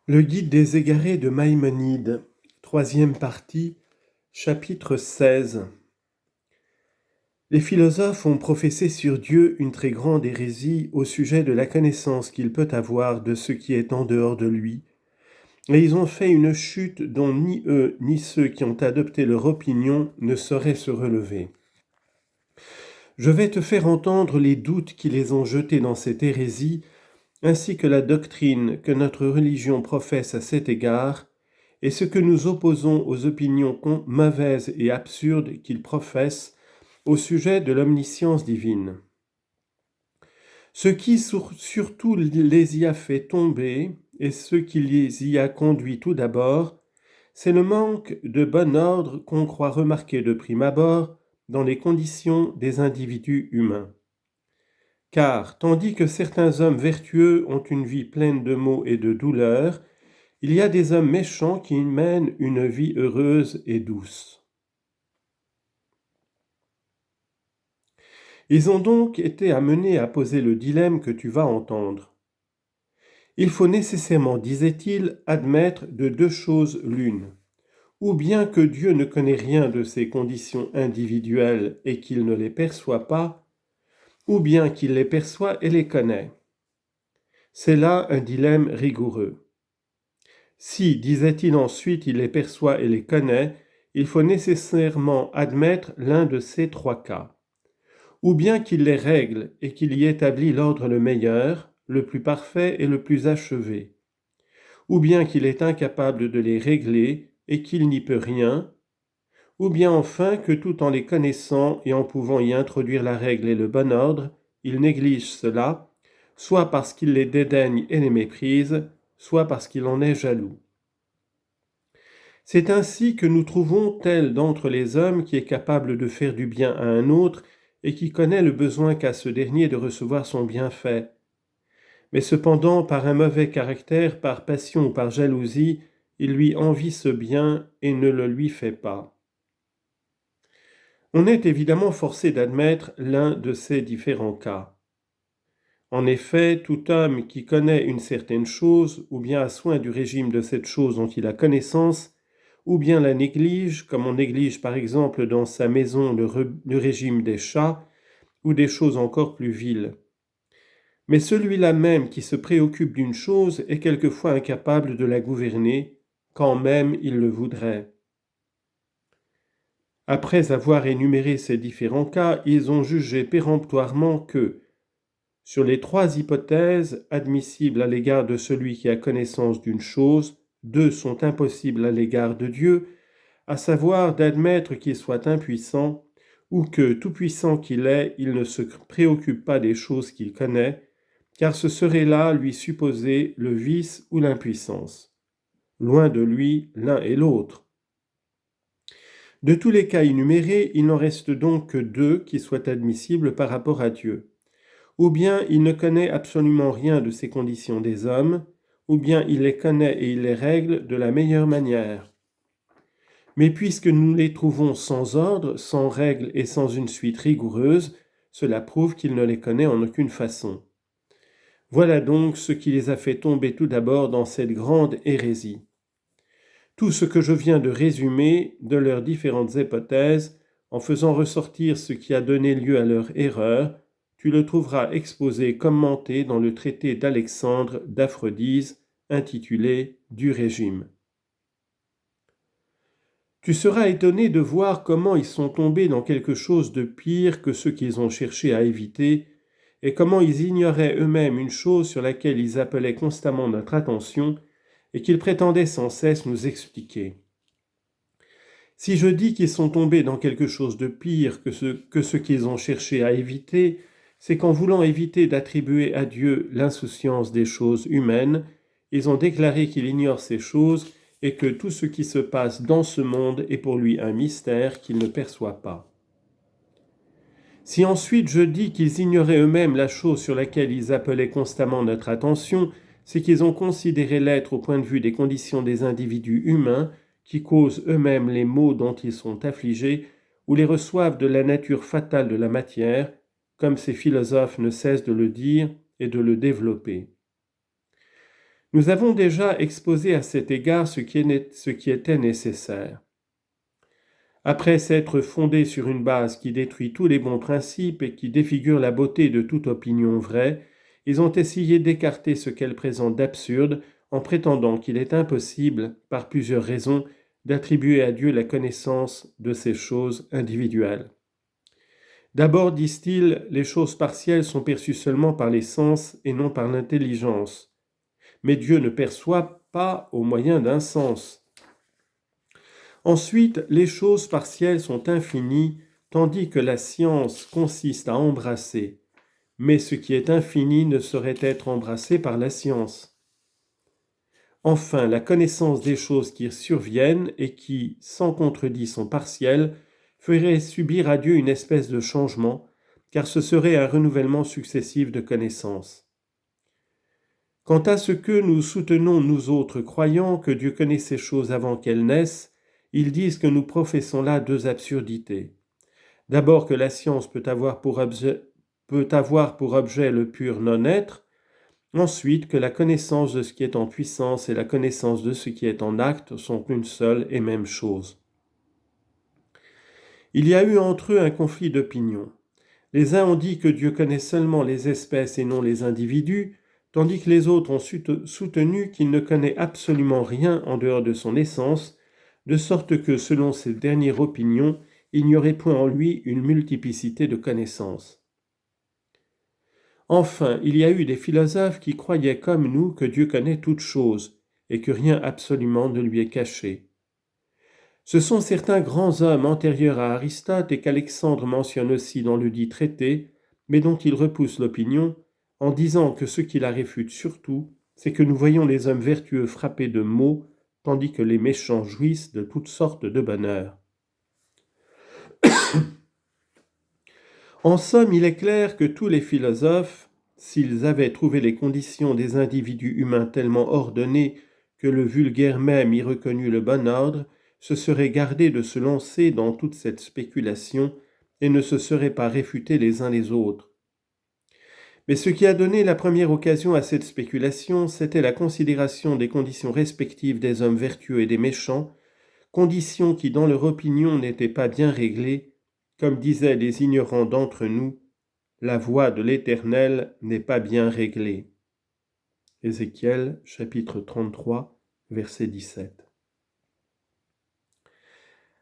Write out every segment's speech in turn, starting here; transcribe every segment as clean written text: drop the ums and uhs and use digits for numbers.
Le Guide des égarés de Maïmonide, troisième partie, chapitre 16. Les philosophes ont professé sur Dieu une très grande hérésie au sujet de la connaissance qu'il peut avoir de ce qui est en dehors de lui, et ils ont fait une chute dont ni eux ni ceux qui ont adopté leur opinion ne sauraient se relever. Je vais te faire entendre les doutes qui les ont jetés dans cette hérésie, ainsi que la doctrine que notre religion professe à cet égard, et ce que nous opposons aux opinions mauvaises et absurdes qu'ils professent au sujet de l'omniscience divine. Ce qui surtout les y a fait tomber, et ce qui les y a conduits tout d'abord, c'est le manque de bon ordre qu'on croit remarquer de prime abord dans les conditions des individus humains. Car, tandis que certains hommes vertueux ont une vie pleine de maux et de douleurs, il y a des hommes méchants qui mènent une vie heureuse et douce. Ils ont donc été amenés à poser le dilemme que tu vas entendre. Il faut nécessairement, disait-il, admettre de deux choses l'une. Ou bien que Dieu ne connaît rien de ces conditions individuelles et qu'il ne les perçoit pas, ou bien qu'il les perçoit et les connaît. C'est là un dilemme rigoureux. Si, disait-il ensuite, il les perçoit et les connaît, il faut nécessairement admettre l'un de ces trois cas. Ou bien qu'il les règle et qu'il y établit l'ordre le meilleur, le plus parfait et le plus achevé. Ou bien qu'il est incapable de les régler et qu'il n'y peut rien. Ou bien enfin que tout en les connaissant et en pouvant y introduire la règle et le bon ordre, il néglige cela, soit parce qu'il les dédaigne et les méprise, soit parce qu'il en est jaloux. C'est ainsi que nous trouvons tel d'entre les hommes qui est capable de faire du bien à un autre et qui connaît le besoin qu'a ce dernier de recevoir son bienfait. Mais cependant, par un mauvais caractère, par passion ou par jalousie, il lui envie ce bien et ne le lui fait pas. On est évidemment forcé d'admettre l'un de ces différents cas. En effet, tout homme qui connaît une certaine chose, ou bien a soin du régime de cette chose dont il a connaissance, ou bien la néglige, comme on néglige par exemple dans sa maison le régime des chats, ou des choses encore plus viles. Mais celui-là même qui se préoccupe d'une chose est quelquefois incapable de la gouverner, quand même il le voudrait. Après avoir énuméré ces différents cas, ils ont jugé péremptoirement que, sur les trois hypothèses admissibles à l'égard de celui qui a connaissance d'une chose, deux sont impossibles à l'égard de Dieu, à savoir d'admettre qu'il soit impuissant, ou que, tout puissant qu'il est, il ne se préoccupe pas des choses qu'il connaît, car ce serait là lui supposer le vice ou l'impuissance. Loin de lui l'un et l'autre. De tous les cas énumérés, il n'en reste donc que deux qui soient admissibles par rapport à Dieu. Ou bien il ne connaît absolument rien de ces conditions des hommes, ou bien il les connaît et il les règle de la meilleure manière. Mais puisque nous les trouvons sans ordre, sans règle et sans une suite rigoureuse, cela prouve qu'il ne les connaît en aucune façon. Voilà donc ce qui les a fait tomber tout d'abord dans cette grande hérésie. Tout ce que je viens de résumer de leurs différentes hypothèses, en faisant ressortir ce qui a donné lieu à leur erreur, tu le trouveras exposé commenté dans le traité d'Alexandre d'Aphrodise intitulé « Du régime ». Tu seras étonné de voir comment ils sont tombés dans quelque chose de pire que ce qu'ils ont cherché à éviter, et comment ils ignoraient eux-mêmes une chose sur laquelle ils appelaient constamment notre attention et qu'ils prétendaient sans cesse nous expliquer. Si je dis qu'ils sont tombés dans quelque chose de pire que ce qu'ils ont cherché à éviter, c'est qu'en voulant éviter d'attribuer à Dieu l'insouciance des choses humaines, ils ont déclaré qu'il ignore ces choses et que tout ce qui se passe dans ce monde est pour lui un mystère qu'il ne perçoit pas. Si ensuite je dis qu'ils ignoraient eux-mêmes la chose sur laquelle ils appelaient constamment notre attention, c'est qu'ils ont considéré l'être au point de vue des conditions des individus humains qui causent eux-mêmes les maux dont ils sont affligés ou les reçoivent de la nature fatale de la matière, comme ces philosophes ne cessent de le dire et de le développer. Nous avons déjà exposé à cet égard ce qui était nécessaire. Après s'être fondés sur une base qui détruit tous les bons principes et qui défigure la beauté de toute opinion vraie, ils ont essayé d'écarter ce qu'elle présente d'absurde en prétendant qu'il est impossible, par plusieurs raisons, d'attribuer à Dieu la connaissance de ces choses individuelles. D'abord, disent-ils, les choses partielles sont perçues seulement par les sens et non par l'intelligence. Mais Dieu ne perçoit pas au moyen d'un sens. Ensuite, les choses partielles sont infinies, tandis que la science consiste à embrasser. Mais ce qui est infini ne saurait être embrassé par la science. Enfin, la connaissance des choses qui surviennent et qui, sans contredit, sont partielles, ferait subir à Dieu une espèce de changement, car ce serait un renouvellement successif de connaissances. Quant à ce que nous soutenons, nous autres croyants, que Dieu connaît ces choses avant qu'elles naissent, ils disent que nous professons là deux absurdités. D'abord que la science peut avoir pour objet le pur non-être, ensuite que la connaissance de ce qui est en puissance et la connaissance de ce qui est en acte sont une seule et même chose. Il y a eu entre eux un conflit d'opinion. Les uns ont dit que Dieu connaît seulement les espèces et non les individus, tandis que les autres ont soutenu qu'il ne connaît absolument rien en dehors de son essence, de sorte que, selon cette dernière opinion, il n'y aurait point en lui une multiplicité de connaissances. Enfin, il y a eu des philosophes qui croyaient comme nous que Dieu connaît toutes choses, et que rien absolument ne lui est caché. Ce sont certains grands hommes antérieurs à Aristote et qu'Alexandre mentionne aussi dans le dit traité, mais dont il repousse l'opinion, en disant que ce qui la réfute surtout, c'est que nous voyons les hommes vertueux frappés de maux, tandis que les méchants jouissent de toutes sortes de bonheur. En somme, il est clair que tous les philosophes, s'ils avaient trouvé les conditions des individus humains tellement ordonnées que le vulgaire même y reconnut le bon ordre, se seraient gardés de se lancer dans toute cette spéculation et ne se seraient pas réfutés les uns les autres. Mais ce qui a donné la première occasion à cette spéculation, c'était la considération des conditions respectives des hommes vertueux et des méchants, conditions qui, dans leur opinion, n'étaient pas bien réglées. Comme disaient les ignorants d'entre nous, la voie de l'Éternel n'est pas bien réglée. Ézéchiel, chapitre 33, verset 17.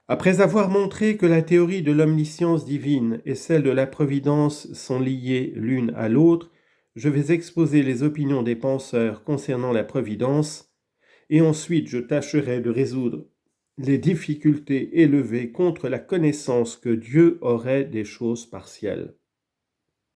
Après avoir montré que la théorie de l'omniscience divine et celle de la providence sont liées l'une à l'autre, je vais exposer les opinions des penseurs concernant la providence, et ensuite je tâcherai de résoudre les difficultés élevées contre la connaissance que Dieu aurait des choses partielles.